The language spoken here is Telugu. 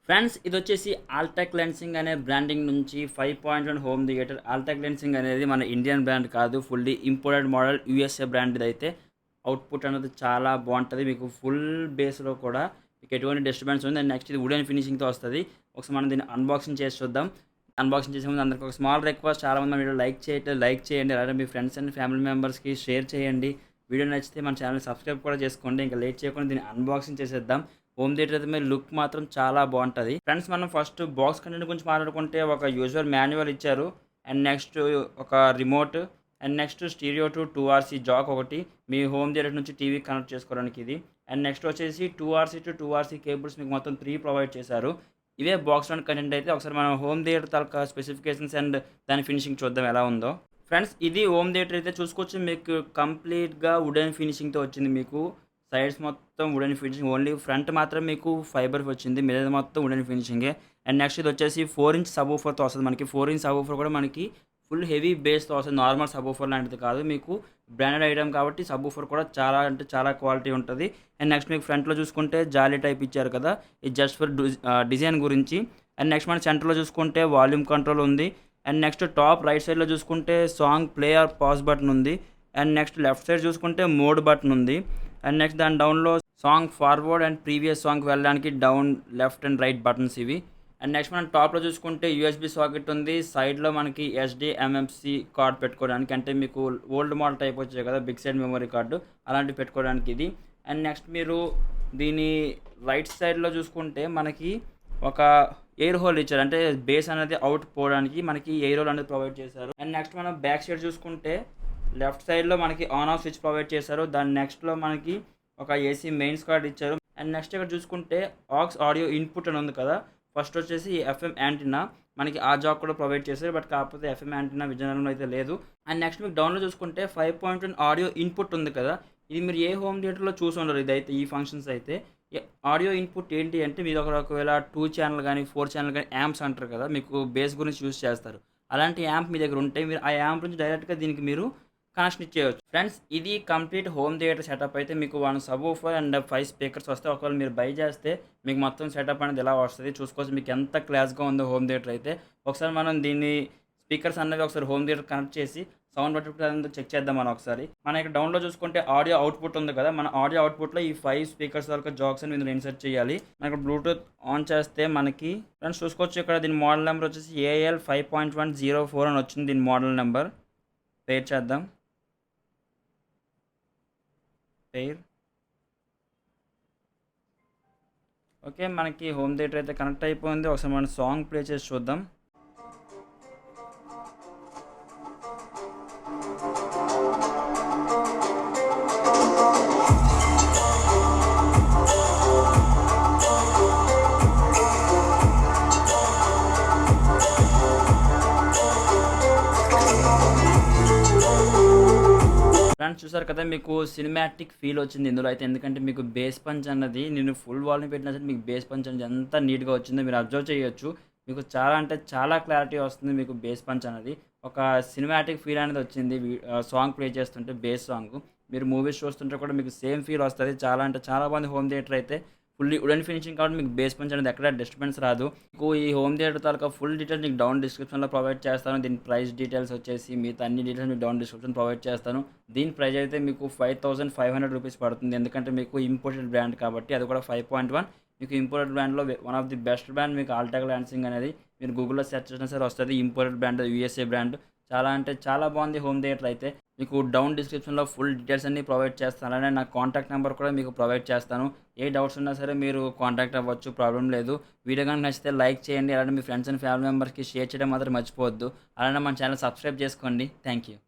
ఫ్రెండ్స్ ఇది వచ్చేసి ఆల్టెక్ లెన్సింగ్ అనే బ్రాండింగ్ నుంచి 5.1 హోమ్ థియేటర్. ఆల్టెక్ లెన్సింగ్ అనేది మన ఇండియన్ బ్రాండ్ కాదు, fully imported model USA brand. ఇది అయితే అవుట్పుట్ అనేది చాలా బాగుంటుంది, మీకు ఫుల్ బేస్లో కూడా మీకు ఎటువంటి డిస్టర్బెన్స్ ఉంది. అండ్ నెక్స్ట్ ఇది వుడెన్ ఫినిషింగ్తో వస్తుంది. ఒకసారి మనం దీన్ని అన్బాక్సింగ్ చేసి చూద్దాం. అన్బాక్సింగ్ చేసే ముందు అందరికీ ఒక స్మాల్ రిక్వెస్ట్, చాలామంది వీడియో లైక్ చేయండి, అలాగే మీ ఫ్రెండ్స్ అండ్ ఫ్యామిలీ మెంబర్స్కి షేర్ చేయండి. వీడియో నచ్చితే మన ఛానల్ సబ్స్క్రైబ్ కూడా చేసుకోండి. ఇంకా లేట్ చేయకుండా దీన్ని అన్బాక్సింగ్ చేసేద్దాం. హోమ్ థియేటర్ అయితే మీరు లుక్ మాత్రం చాలా బాగుంటుంది. ఫ్రెండ్స్ మనం ఫస్ట్ బాక్స్ కంటెంట్ గురించి మాట్లాడుకుంటే ఒక యూజువల్ మాన్యువల్ ఇచ్చారు, అండ్ నెక్స్ట్ ఒక remote, and next stereo to 2RC Jack ఒకటి మీ హోమ్ థియేటర్ నుంచి టీవీ కనెక్ట్ చేసుకోవడానికి ఇది. అండ్ నెక్స్ట్ వచ్చేసి 2RC టు 2RC కేబుల్స్ మీకు మొత్తం 3 ప్రొవైడ్ చేశారు. ఇవే బాక్స్లోని కంటెంట్ అయితే. ఒకసారి మనం home theatre taluka specifications and దాని ఫినిషింగ్ చూద్దాం ఎలా ఉందో. ఫ్రెండ్స్ ఇది హోమ్ థియేటర్ అయితే చూసుకోవచ్చు, మీకు కంప్లీట్గా వుడెన్ ఫినిషింగ్తో వచ్చింది. మీకు సైడ్స్ మొత్తం వుడెన్ ఫినిషింగ్, ఓన్లీ ఫ్రంట్ మాత్రం మీకు ఫైబర్ వచ్చింది, మీద మొత్తం వుడెన్ ఫినిషింగే. అండ్ నెక్స్ట్ ఇది వచ్చేసి 4" సబ్-వూఫర్తో వస్తుంది. మనకి 4" సబ్-వూఫర్ కూడా మనకి ఫుల్ హెవీ బేస్తో వస్తుంది, నార్మల్ సబ్-వూఫర్ లాంటిది కాదు. మీకు బ్రాండెడ్ ఐటమ్ కాబట్టి సబ్-వూఫర్ కూడా చాలా అంటే చాలా క్వాలిటీ ఉంటుంది. అండ్ నెక్స్ట్ మీకు ఫ్రంట్లో చూసుకుంటే జాలీ టైప్ ఇచ్చారు కదా, ఇది జస్ట్ ఫర్ డిజైన్ గురించి. అండ్ నెక్స్ట్ మన సెంటర్లో చూసుకుంటే వాల్యూమ్ కంట్రోల్ ఉంది. అండ్ నెక్స్ట్ టాప్ రైట్ సైడ్లో చూసుకుంటే song play or pause button ఉంది. అండ్ నెక్స్ట్ లెఫ్ట్ సైడ్ చూసుకుంటే మోడ్ బటన్ ఉంది. అండ్ నెక్స్ట్ దాని డౌన్లో సాంగ్ ఫార్వర్డ్ అండ్ ప్రీవియస్ సాంగ్కి వెళ్ళడానికి down, left and right buttons ఇవి. అండ్ నెక్స్ట్ మనం టాప్లో చూసుకుంటే USB సాకెట్ ఉంది. సైడ్లో మనకి SD/MMC కార్డ్ పెట్టుకోవడానికి, అంటే మీకు ఓల్డ్ మోడల్ టైప్ వచ్చాయి కదా బిగ్ సైడ్ మెమరీ కార్డు, అలాంటివి పెట్టుకోవడానికి ఇది. అండ్ నెక్స్ట్ మీరు దీని రైట్ సైడ్లో చూసుకుంటే మనకి ఒక ఎయిర్ హోల్ ఇచ్చారు, అంటే బేస్ అనేది అవుట్ పోవడానికి మనకి ఎయిర్ హోల్ అనేది ప్రొవైడ్ చేశారు. అండ్ నెక్స్ట్ మనం బ్యాక్ సైడ్ చూసుకుంటే లెఫ్ట్ సైడ్లో మనకి ఆన్ ఆఫ్ స్విచ్ ప్రొవైడ్ చేశారు. దాని నెక్స్ట్లో మనకి ఒక AC మెయిన్స్ కార్డ్ ఇచ్చారు. అండ్ నెక్స్ట్ ఇక్కడ చూసుకుంటే ఆక్స్ ఆడియో ఇన్పుట్ అని ఉంది కదా, ఫస్ట్ వచ్చేసి FM యాంటీనా మనకి ఆ జాక్ కూడా ప్రొవైడ్ చేశారు, బట్ కాకపోతే FM యాంటీనా విజయనగరంలో అయితే లేదు. అండ్ నెక్స్ట్ మీకు డౌన్లో చూసుకుంటే 5.1 ఆడియో ఇన్పుట్ ఉంది కదా, ఇది మీరు ఏ హోమ్ థియేటర్లో చూసి ఉండరు. ఇదైతే ఈ ఫంక్షన్స్ అయితే ఆడియో ఇన్పుట్ ఏంటి అంటే మీరు ఒకవేళ 2 ఛానల్ కానీ 4 ఛానల్ కానీ యాంప్స్ అంటారు కదా, మీకు బేస్ గురించి యూజ్ చేస్తారు. అలాంటి యాంప్ మీ దగ్గర ఉంటే మీరు ఆ యాంప్ నుంచి డైరెక్ట్గా దీనికి మీరు కనెక్షన్ ఇచ్చేయచ్చు. ఫ్రెండ్స్ ఇది కంప్లీట్ హోమ్ థియేటర్ సెటప్ అయితే మీకు 1 సబ్-వూఫర్ అండ్ 5 స్పీకర్స్ వస్తాయి. ఒకవేళ మీరు బై చేస్తే మీకు మొత్తం సెటప్ అనేది ఎలా వస్తుంది చూసుకోవచ్చు, మీకు ఎంత క్లాస్గా ఉందో హోమ్ థియేటర్ అయితే. ఒకసారి మనం దీన్ని స్పీకర్స్ అన్నవి ఒకసారి హోమ్ థియేటర్ కనెక్ట్ చేసి సౌండ్ బట్టి చెక్ చేద్దాం మనం ఒకసారి. మన ఇక్కడ డౌన్లో చూసుకుంటే ఆడియో అవుట్పుట్ ఉంది కదా, మన ఆడియో అవుట్పుట్లో ఈ 5 స్పీకర్స్ వరకు జాక్స్ అని ఇందులో ఇన్సర్ట్ చేయాలి. మనకి బ్లూటూత్ ఆన్ చేస్తే మనకి ఫ్రెండ్స్ చూసుకోవచ్చు ఇక్కడ దీని మోడల్ నెంబర్ వచ్చేసి AL 5.104 అని వచ్చింది. దీని మోడల్ నెంబర్ పేర్ చేద్దాం, పేర్. ఓకే మనకి హోమ్ థియేటర్ అయితే కనెక్ట్ అయిపోయింది. ఒకసారి మనం సాంగ్ ప్లే చేసి చూద్దాం. ఫ్రెండ్స్ చూసారు కదా, మీకు సినిమాటిక్ ఫీల్ వచ్చింది ఇందులో అయితే. ఎందుకంటే మీకు బేస్ పంచ్ అన్నది నేను ఫుల్ వాల్యూమ్ పెట్టినా సరే మీకు బేస్ పంచ్ అనేది ఎంత నీట్గా వచ్చిందో మీరు అబ్జర్వ్ చేయొచ్చు. మీకు చాలా అంటే చాలా క్లారిటీ వస్తుంది మీకు బేస్ పంచ్ అనేది. ఒక సినిమాటిక్ ఫీల్ అనేది వచ్చింది సాంగ్ ప్లే చేస్తుంటే, బేస్ సాంగ్. మీరు మూవీస్ చూస్తుంటే కూడా మీకు సేమ్ ఫీల్ వస్తుంది. చాలా అంటే చాలా బాగుంది హోమ్ థియేటర్ అయితే. ఫుల్లీ వుడెన్ ఫినిషింగ్ కాబట్టి మీకు బేస్ పంచ్ అనేది ఎక్కడ డిస్టర్బెన్స్ రాదు. మీకు ఈ హోమ్ థియేటర్ తాలూకా ఫుల్ డీటెయిల్స్ మీకు డౌన్ డిస్క్రిప్షన్లో ప్రొవైడ్ చేస్తాను. దీని ప్రైస్ డీటెయిల్స్ వచ్చేసి మిగతా అన్ని డీటెయిల్స్ మీకు డౌన్ డిస్క్రిప్షన్ ప్రొవైడ్ చేస్తాను. దీని ప్రైస్ అయితే మీకు 5,500 రూపీస్ పడుతుంది, ఎందుకంటే మీకు ఇంపోర్టెడ్ బ్రాండ్ కాబట్టి, అది కూడా 5.1. మీకు ఇంపోర్టెడ్ బ్రాండ్లో one of the best brand మీకు ఆల్టెక్ లాన్సింగ్ అనేది. మీరు గూగుల్లో సెర్చ్ చేసినా సరే వస్తుంది. Imported brand, USA brand. చాలా అంటే చాలా బాగుంది హోమ్ థియేటర్ అయితే. మీకు డౌన్ డిస్క్రిప్షన్లో ఫుల్ డీటెయిల్స్ అన్ని ప్రొవైడ్ చేస్తాను, అలానే నా కాంటాక్ట్ నెంబర్ కూడా మీకు ప్రొవైడ్ చేస్తాను. ఏ డౌట్స్ ఉన్నా సరే మీరు కాంటాక్ట్ అవ్వచ్చు, ప్రాబ్లం లేదు. వీడియో కనుక నచ్చితే లైక్ చేయండి, అలానే మీ ఫ్రెండ్స్ అండ్ ఫ్యామిలీ మెంబర్స్కి షేర్ చేయడం మాత్రం మర్చిపోవద్దు. అలానే మన ఛానల్ సబ్స్క్రైబ్ చేసుకోండి. Thank you.